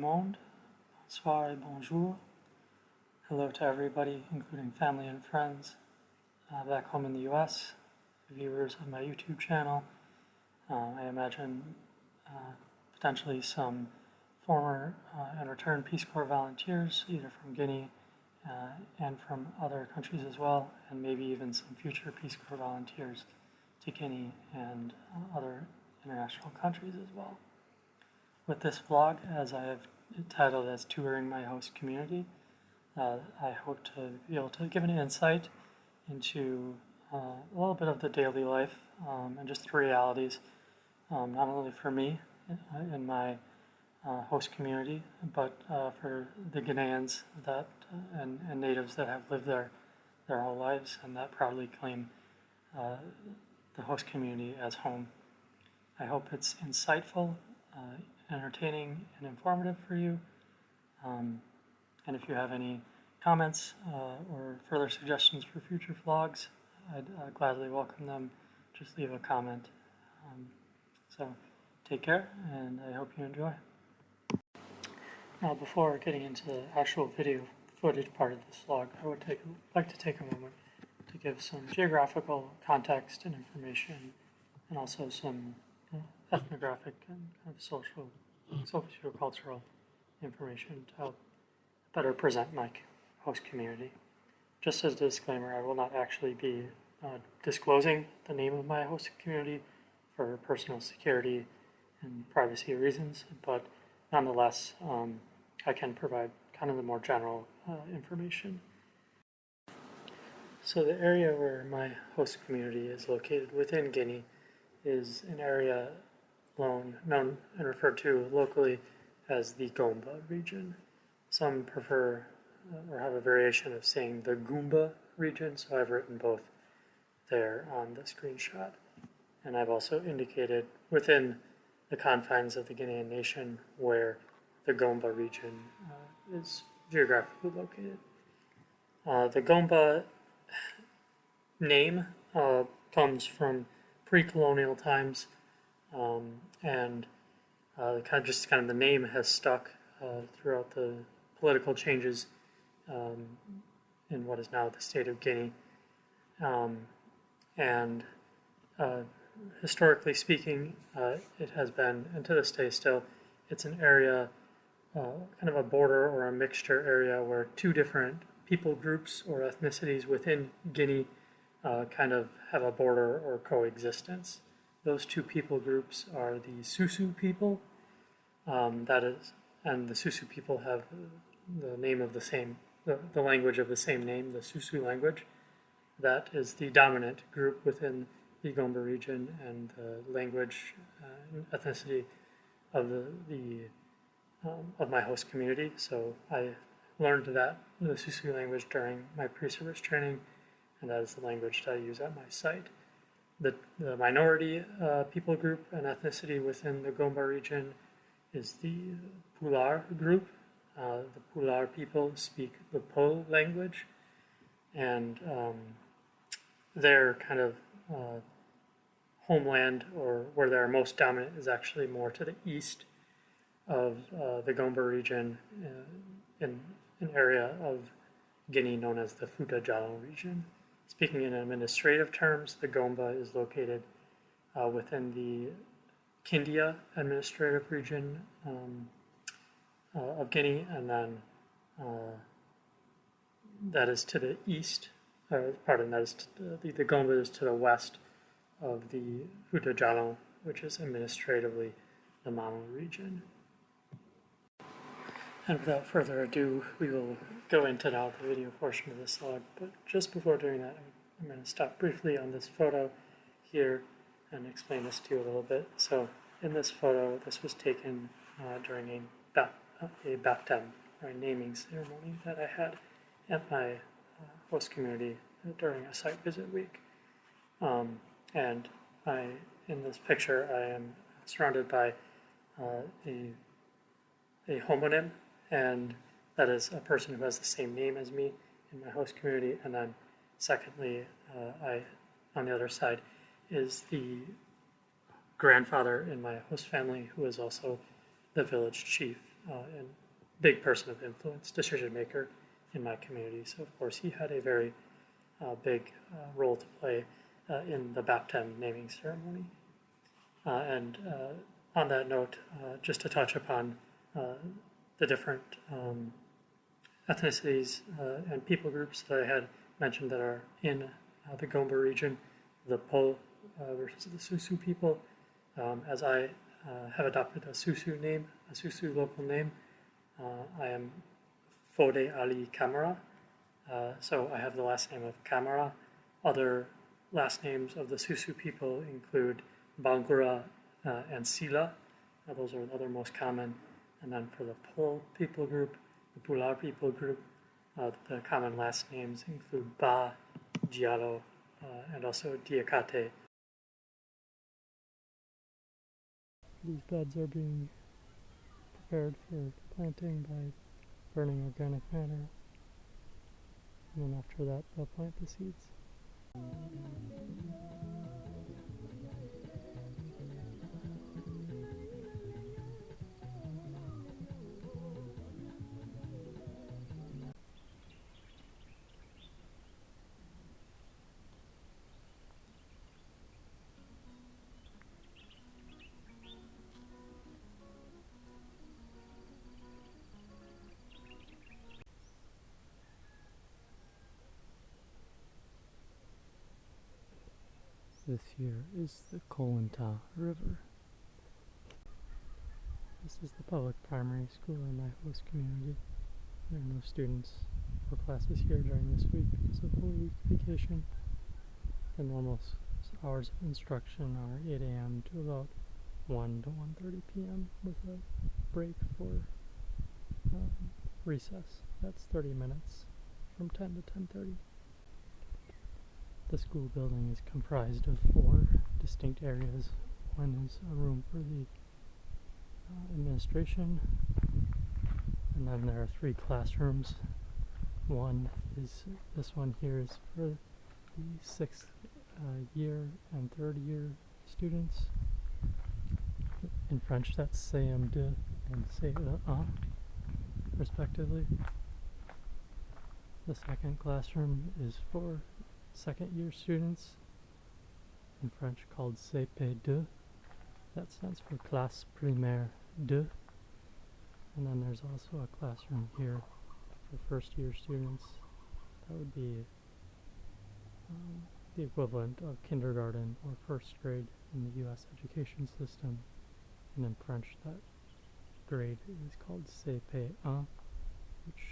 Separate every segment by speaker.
Speaker 1: monde, bonsoir et bonjour. Hello to everybody, including family and friends back home in the US, viewers of my YouTube channel. I imagine potentially some former and returned Peace Corps volunteers, either from Guinea and from other countries as well, and maybe even some future Peace Corps volunteers to Guinea and other international countries as well. With this vlog, as I have titled as Touring My Host Community, I hope to be able to give an insight into a little bit of the daily life and just the realities, not only for me in my host community, but for the Guineans that and natives that have lived there their whole lives and that proudly claim the host community as home. I hope it's insightful, entertaining, and informative for you. And if you have any comments or further suggestions for future vlogs, I'd gladly welcome them. Just leave a comment. So take care, and I hope you enjoy. Now, before getting into the actual video footage part of this vlog, I would like to take a moment to give some geographical context and information, and also some ethnographic and kind of socio-cultural information to help better present my host community. Just as a disclaimer, I will not actually be disclosing the name of my host community for personal security and privacy reasons, but nonetheless, I can provide kind of the more general information. So the area where my host community is located within Guinea is an area known and referred to locally as the Gomba region. Some prefer or have a variation of saying the Gomba region, so I've written both there on the screenshot. And I've also indicated within the confines of the Guinean nation where the Gomba region is geographically located. The Gomba name comes from pre-colonial times, and kind of the name has stuck throughout the political changes in what is now the state of Guinea. And historically speaking, it has been, and to this day still, it's an area, kind of a border or a mixture area where two different people groups or ethnicities within Guinea kind of have a border or coexistence. Those two people groups are the Susu people, and the Susu people have the name of the language of the same name, the Susu language. That is the dominant group within the Gomba region, and the language and ethnicity of of my host community. So I learned the Susu language during my pre-service training, and that is the language that I use at my site. The minority people group and ethnicity within the Gomba region is the Peulh group. The Peulh people speak the Peulh language, and their kind of homeland, or where they're most dominant, is actually more to the east of the Gomba region in an area of Guinea known as the Fouta Djallon region. Speaking in administrative terms, the Gomba is located within the Kindia administrative region of Guinea, and then that is to the east, the Gomba is to the west of the Fouta Djallon, which is administratively the Mama region. And without further ado, we will go into now the video portion of this vlog. But just before doing that, I'm going to stop briefly on this photo here and explain this to you a little bit. So in this photo, this was taken during a baptême, or a naming ceremony that I had at my host community during a site visit week. And in this picture, I am surrounded by a homonym, and that is a person who has the same name as me in my host community. And then secondly, on the other side is the grandfather in my host family, who is also the village chief and big person of influence, decision maker in my community. So of course he had a very big role to play in the baptême naming ceremony. And on that note, just to touch upon the different ethnicities and people groups that I had mentioned that are in the Gomba region, the Peulh versus the Susu people. As I have adopted a Susu name, a Susu local name, I am Fode Ali Kamara, so I have the last name of Kamara. Other last names of the Susu people include Bangura and Sila. Those are the other most common. And then for the Peulh people group, the Pular people group, the common last names include Ba, Giallo, and also Diakate. These beds are being prepared for planting by burning organic matter. And then after that, they'll plant the seeds. This here is the Kolanta River. This is the public primary school in my host community. There are no students or classes here during this week because of Holy Week vacation. The normal hours of instruction are 8 a.m. to about 1 to 1:30 p.m. with a break for recess. That's 30 minutes from 10 to 10:30. The school building is comprised of 4 distinct areas. One is a room for the administration, and then there are 3 classrooms. This one here is for the 6th year and 3rd year students. In French, that's CM2 and CE1, respectively. The second classroom is for 2nd year students, in French called CP2. That stands for Classe Primaire 2. And then there's also a classroom here for 1st year students. That would be the equivalent of kindergarten or 1st grade in the U.S. education system. And in French, that grade is called CP1, which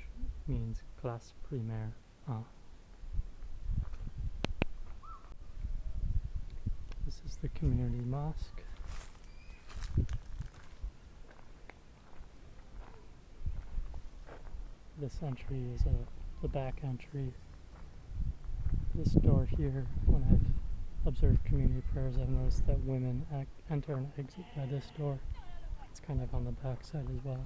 Speaker 1: means Classe Primaire 1. This is the community mosque. This entry is the back entry. This door here, when I've observed community prayers, I've noticed that women enter and exit by this door. It's kind of on the back side as well.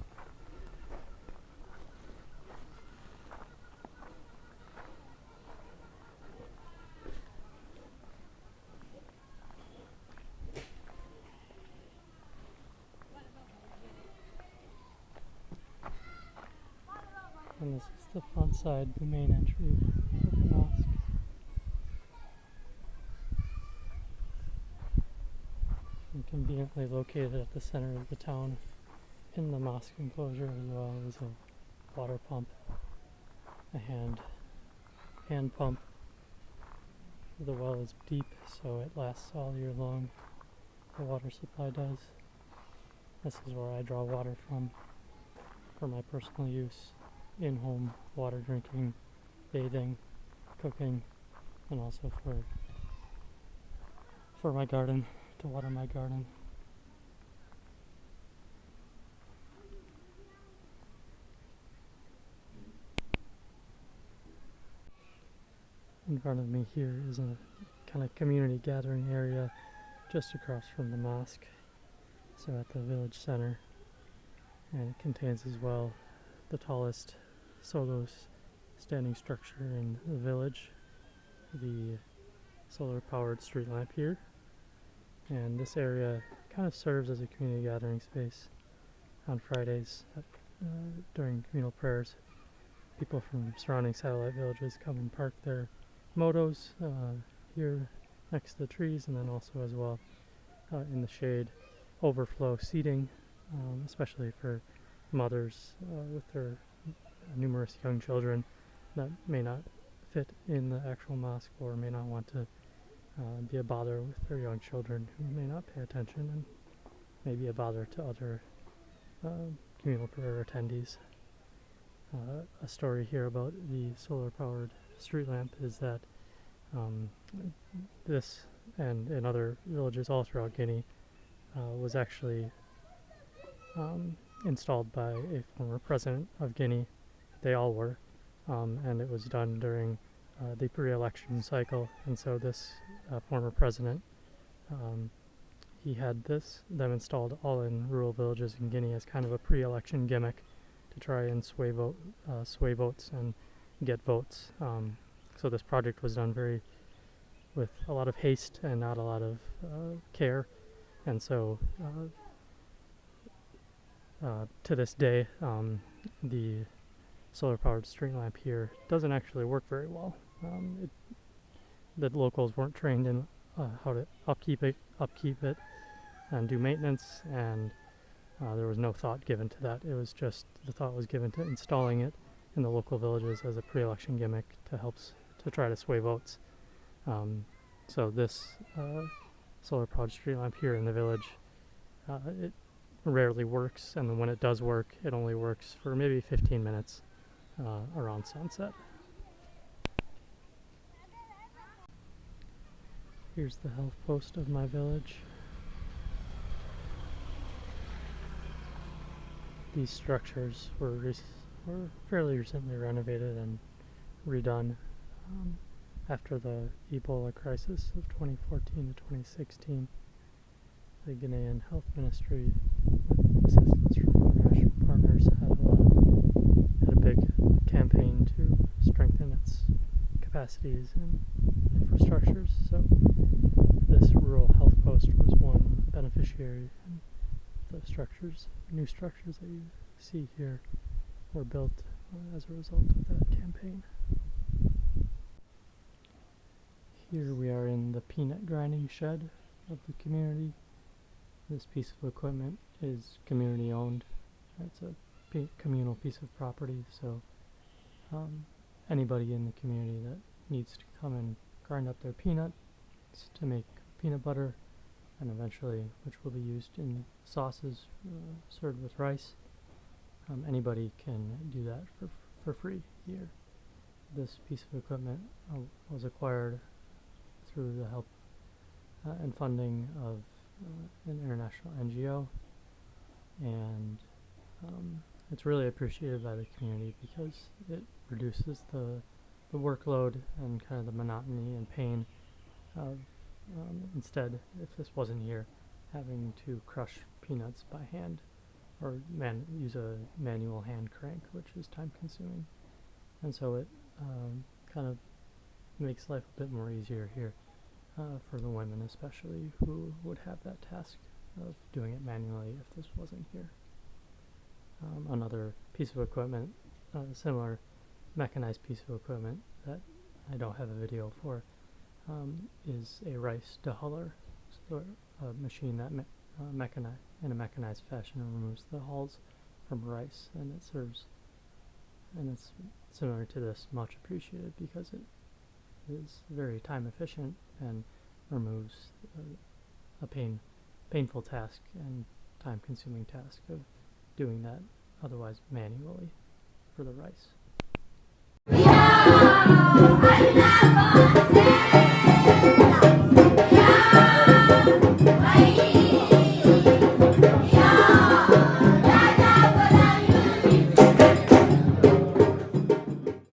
Speaker 1: And this is the front side, the main entry of the mosque. And conveniently located at the center of the town. In the mosque enclosure as well is a water pump, a hand pump. The well is deep, so it lasts all year long. The water supply does. This is where I draw water from for my personal use. In-home water drinking, bathing, cooking, and also for my garden, to water my garden. In front of me here is a kind of community gathering area just across from the mosque, so at the village center, and it contains as well the tallest solo standing structure in the village, the solar powered street lamp here. And this area kind of serves as a community gathering space. on Fridays during communal prayers. People from surrounding satellite villages come and park their motos here next to the trees, and then also as well in the shade, overflow seating, especially for mothers with their numerous young children that may not fit in the actual mosque or may not want to be a bother with their young children who may not pay attention and may be a bother to other communal prayer attendees. A story here about the solar-powered street lamp is that this and in other villages all throughout Guinea was actually installed by a former president of Guinea. They all were, and it was done during the pre-election cycle. And so this former president, he had them installed all in rural villages in Guinea as kind of a pre-election gimmick to try and sway votes and get votes. So this project was done with a lot of haste and not a lot of care. And so to this day, the solar-powered street lamp here doesn't actually work very well. The locals weren't trained in how to upkeep it, and do maintenance, and there was no thought given to that. It was just the thought was given to installing it in the local villages as a pre-election gimmick to try to sway votes. So this solar-powered street lamp here in the village, it rarely works, and when it does work, it only works for maybe 15 minutes around sunset. Here's the health post of my village. These structures were fairly recently renovated and redone after the Ebola crisis of 2014 to 2016. The Ghanaian Health Ministry, with assistance from international partners, had a big campaign to strengthen its capacities and infrastructures. So this rural health post was one beneficiary, and the new structures that you see here were built as a result of that campaign. Here we are in the peanut grinding shed of the community. This piece of equipment is community owned. It's a communal piece of property, so anybody in the community that needs to come and grind up their peanuts to make peanut butter, and eventually which will be used in sauces served with rice, anybody can do that for free here. This piece of equipment was acquired through the help and funding of an international NGO, and it's really appreciated by the community because it reduces the workload and kind of the monotony and pain of instead, if this wasn't here, having to crush peanuts by hand or use a manual hand crank, which is time consuming. And so it kind of makes life a bit more easier here for the women especially, who would have that task of doing it manually if this wasn't here. Another piece of equipment, similar mechanized piece of equipment that I don't have a video for, is a rice dehuller, so a machine that in a mechanized fashion removes the hulls from rice, and it serves, and it's similar to this, much appreciated because it is very time efficient and removes a painful task and time consuming task of doing that otherwise manually for the rice.